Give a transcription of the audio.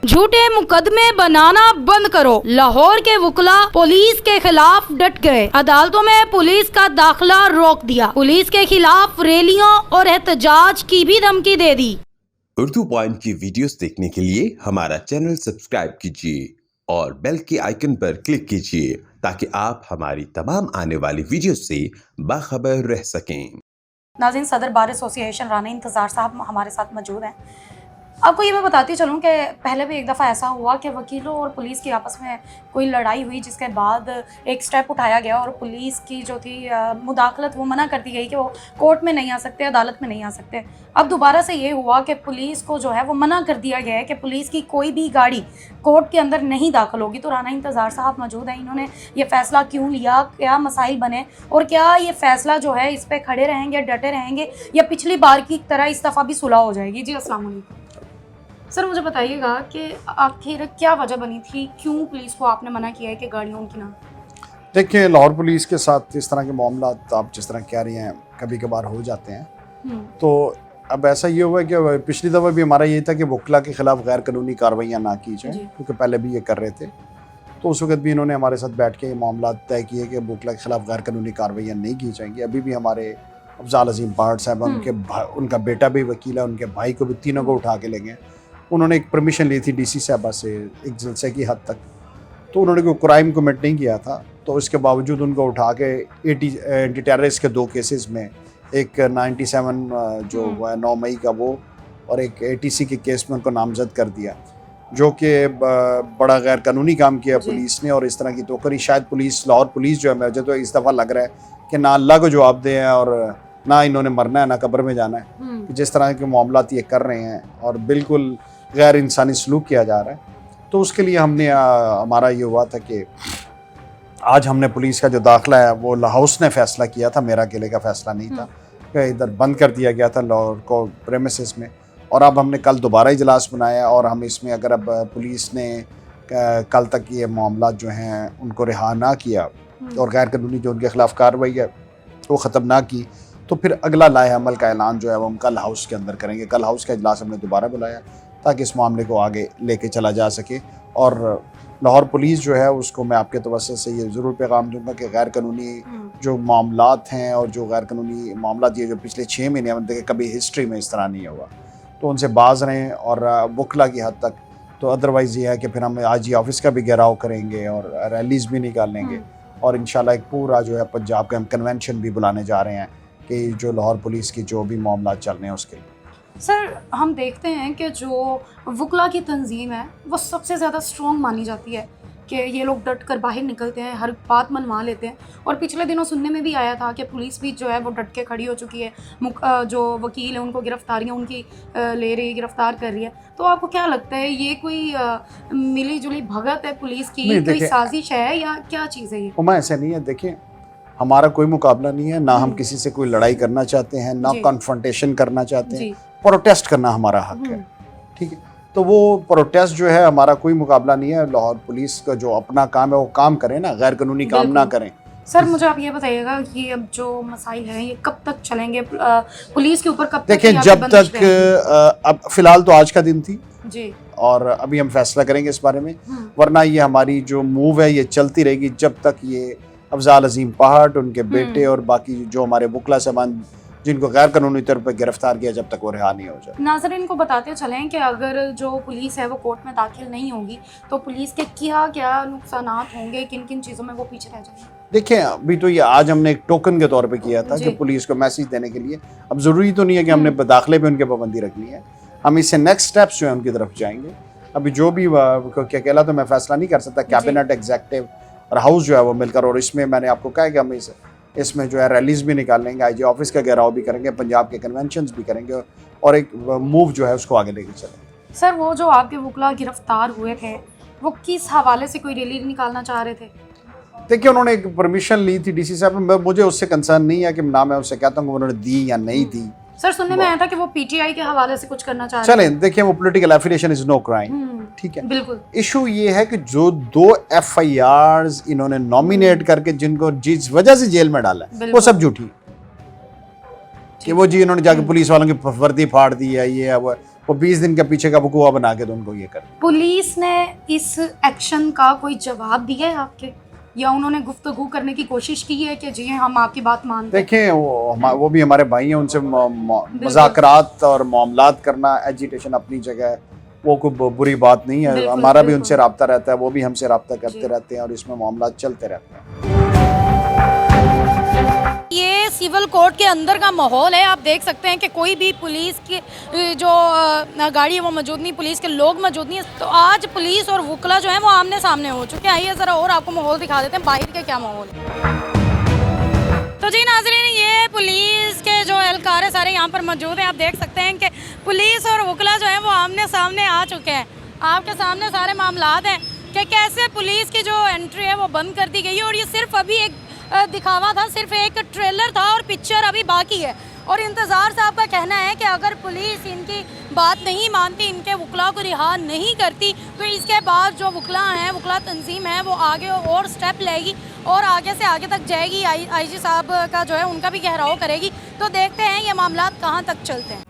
झूठे मुकदमे बनाना बंद करो। लाहौर के वकला पुलिस के खिलाफ डट गए। अदालतों में पुलिस का दाखिला रोक दिया। पुलिस के खिलाफ रैलियों और एहतजाज की भी धमकी दे दी। उर्दू पॉइंट की वीडियोस देखने के लिए हमारा चैनल सब्सक्राइब कीजिए और बेल के आइकन पर क्लिक कीजिए ताकि आप हमारी तमाम आने वाली वीडियो से बाखबर रह सकें। नाज़रीन, सदर बार एसोसिएशन राना इंतज़ार साहब हमारे साथ मौजूद हैं। आपको ये मैं बताती चलूँ कि पहले भी एक दफ़ा ऐसा हुआ कि वकीलों और पुलिस की आपस में कोई लड़ाई हुई, जिसके बाद एक स्टेप उठाया गया और पुलिस की जो थी मुदाखलत वो मना कर दी गई कि वो कोर्ट में नहीं आ सकते, अदालत में नहीं आ सकते। अब दोबारा से ये हुआ कि पुलिस को जो है वो मना कर दिया गया है कि पुलिस की कोई भी गाड़ी कोर्ट के अंदर नहीं दाखिल होगी। तो राना इंतज़ार साहब मौजूद हैं, इन्होंने ये फ़ैसला क्यों लिया, क्या मसाइल बने और क्या ये फ़ैसला जो है इस पर खड़े रहेंगे, डटे रहेंगे या पिछली बार की तरह इस दफ़ा भी सुलह हो जाएगी? जी अस्सलाम वालेकुम सर, मुझे बताइएगा कि आखिर क्या वजह बनी थी, क्यों पुलिस को आपने मना किया है कि गाड़ियों की ना? देखिए, लाहौर पुलिस के साथ इस तरह के मामला आप जिस तरह कह रही हैं कभी कभार हो जाते हैं। तो अब ऐसा ये हुआ कि पिछली दफ़ा भी हमारा ये था कि वकला के ख़िलाफ़ गैर कानूनी कार्रवाइयाँ ना की जाए, क्योंकि पहले भी ये कर रहे थे। तो उस वक्त भी इन्होंने हमारे साथ बैठ के ये मामला तय किए कि वकला के ख़िलाफ़ गैर कानूनी कार्रवाइयाँ नहीं की जाएंगी। अभी भी हमारे अफजाल अजीम पहाड़ साहब, उनका बेटा भी वकील है, उनके भाई को भी, तीनों को उठा के ले गए। उन्होंने एक परमिशन ली थी डीसी साहबा से एक जलसे की हद तक, तो उन्होंने कोई क्राइम कमिट नहीं किया था। तो इसके बावजूद उनको उठा के एंटी टेररिस्ट के 2 केसेस में, एक 97 जो हुआ है 9 मई का वो, और एक ATC के केस में उनको नामजद कर दिया, जो कि बड़ा गैर कानूनी काम किया पुलिस ने। और इस तरह की तो करी शायद पुलिस, लाहौर पुलिस जो है, मुझे तो इस दफ़ा लग रहा है कि ना अल्लाह को जवाब दे हैं और ना इन्होंने मरना है ना कब्र में जाना है। जिस तरह के मामलात ये कर रहे हैं और बिल्कुल गैर इंसानी सलूक किया जा रहा है, तो उसके लिए हमने हमारा ये हुआ था कि आज हमने पुलिस का जो दाखिला है वो हाउस ने फ़ैसला किया था, मेरा अकेले का फ़ैसला नहीं था, कि इधर बंद कर दिया गया था लाहौर को प्रेमिसेस में। और अब हमने कल दोबारा इजलास बनाया और हम इसमें अगर अब पुलिस ने कल तक ये मामला जो हैं उनको रिहा ना किया और गैर कानूनी जो उनके ख़िलाफ़ कार्रवाई है वो ख़त्म ना की, तो फिर अगला लाए अमल का ऐलान जो है वो हम कल हाउस के अंदर करेंगे। कल हाउस का इजलास हमने दोबारा बुलाया ताकि इस मामले को आगे लेके चला जा सके। और लाहौर पुलिस जो है उसको मैं आपके तवज्जो से ये ज़रूर पैगाम दूंगा कि गैर कानूनी जो मामलात हैं और जो गैर कानूनी मामलात ये जो पिछले 6 महीने में देखे कभी हिस्ट्री में इस तरह नहीं हुआ, तो उनसे बाज रहें। और वकला की हद तक तो अदरवाइज़ ये है कि फिर हम आज ही ऑफिस का भी घेराव करेंगे और रैलीज़ भी निकालेंगे और इंशाल्लाह एक पूरा जो है पंजाब का हम कन्वेंशन भी बुलाने जा रहे हैं कि जो लाहौर पुलिस की जो भी मामला चल रहे हैं उसके लिए। सर, हम देखते हैं कि जो वकला की तंजीम है वो सबसे ज़्यादा स्ट्रॉन्ग मानी जाती है कि ये लोग डट कर बाहर निकलते हैं, हर बात मनवा लेते हैं। और पिछले दिनों सुनने में भी आया था कि पुलिस भी जो है वो डट के खड़ी हो चुकी है, जो वकील है उनको गिरफ्तारियाँ उनकी ले रही है, गिरफ्तार कर रही है। तो आपको क्या लगता है, ये कोई मिली जुली भगत है पुलिस की, कोई साजिश है या क्या चीज़ है ये? उमा, ऐसे नहीं है। देखिए, हमारा कोई मुकाबला नहीं है, ना हम किसी से कोई लड़ाई करना चाहते हैं, ना कॉन्फ्रंटेशन करना चाहते हैं। प्रोटेस्ट करना हमारा हक है, ठीक है। तो वो प्रोटेस्ट जो है हमारा कोई मुकाबला नहीं है। लाहौर पुलिस का जो अपना काम है वो काम करें ना, गैर कानूनी काम ना करें। सर, मुझे आप ये बताइएगा कि अब जो मसाइल हैं ये कब तक चलेंगे, पुलिस के ऊपर कब तक? देखिए, जब तक अब फिलहाल तो आज का दिन थी जी, और अभी हम फैसला करेंगे इस बारे में, वरना ये हमारी जो मूव है ये चलती रहेगी जब तक ये अफजाल अजीम पहाड़, उनके बेटे और बाकी जो हमारे वकला साहबान जिनको गैर कानूनी तौर पर गिरफ्तार किया, जब तक वो रिहा नहीं हो जाए। नाज़रीन को बताते चलें कि अगर जो पुलिस है वो कोर्ट में दाखिल नहीं होगी तो पुलिस के क्या क्या नुकसानात होंगे, किन किन चीज़ों में वो पीछे रह जाएंगे? देखिए, अभी तो ये आज हमने एक टोकन के तौर पे किया था कि पुलिस को मैसेज देने के लिए। अब ज़रूरी तो नहीं है कि हमने दाखिले पे उनके पाबंदी रखनी है, हम इससे नेक्स्ट स्टेप्स जो है उनकी तरफ जाएंगे। अभी जो भी अकेला तो मैं फैसला नहीं कर सकता, कैबिनेट, एग्जीक्यूटिव और हाउस जो है वो मिलकर, और इसमें मैंने आपको कहा कि हम इसमें जो है रैलीज़ भी निकाल लेंगे, IG ऑफिस का घेराव भी करेंगे, पंजाब के कन्वेंशंस भी करेंगे और एक मूव जो है उसको आगे लेके चलेंगे। सर, वो जो आपके वकला गिरफ्तार हुए थे वो किस हवाले से कोई रैली निकालना चाह रहे थे? देखिए, उन्होंने एक परमिशन ली थी डीसी साहब, मुझे उससे कंसर्न नहीं है कि ना मैं उससे कहता हूँ उन्होंने दी या नहीं दी। सर, सुनने में आया था कि वो PTI के हवाले से कुछ करना चाह रहे हैं। चलें, देखिए, वो political affiliation is no crime, ठीक है। बिल्कुल। इशू ये है कि जो 2 FIRs इन्होंने नॉमिनेट करके जिनको जिस वजह से जेल में डाला है वो सब झूठी। कि वो जी इन्होंने जाके पुलिस वालों की वर्दी फाड़ दी है, ये है वो 20 दिन के पीछे का वकूआ बना के तो उनको ये कर। पुलिस ने इस एक्शन का कोई जवाब दिया है आपके, या उन्होंने गुफ्तगू करने की कोशिश की है कि जी हम आपकी बात मानते हैं? देखें वो भी हमारे भाई हैं, उनसे मुज़ाकरात और मामलात करना, एजिटेशन अपनी जगह है, वो कोई बुरी बात नहीं है। हमारा भी उनसे रब्ता रहता है, वो भी हमसे रब्ता करते रहते हैं और इसमें मामलात चलते रहते हैं। ये सिविल कोर्ट के अंदर का माहौल है। आप देख सकते हैं कि कोई भी पुलिस की जो गाड़ी है वो मौजूद नहीं, पुलिस के लोग मौजूद नहीं है। तो आज पुलिस और वकला जो है वो आमने सामने हो चुके हैं। आइए ज़रा और आपको माहौल दिखा देते हैं बाहर के क्या माहौल है। तो जी नाज़रीन, ये पुलिस के जो एहलकार है सारे यहाँ पर मौजूद हैं। आप देख सकते हैं कि पुलिस और वकला जो है वो आमने सामने आ चुके हैं। आपके सामने सारे मामलात हैं कि कैसे पुलिस की जो एंट्री है वो बंद कर दी गई है। और ये सिर्फ अभी एक दिखावा था, सिर्फ एक ट्रेलर था और पिक्चर अभी बाकी है। और इंतज़ार साहब का कहना है कि अगर पुलिस इनकी बात नहीं मानती, इनके वकला को रिहा नहीं करती, तो इसके बाद जो वकला हैं, वकला तंजीम है, वो आगे और स्टेप लेगी और आगे से आगे तक जाएगी। आईजी साहब का जो है उनका भी घेराव करेगी। तो देखते हैं ये मामला कहाँ तक चलते हैं।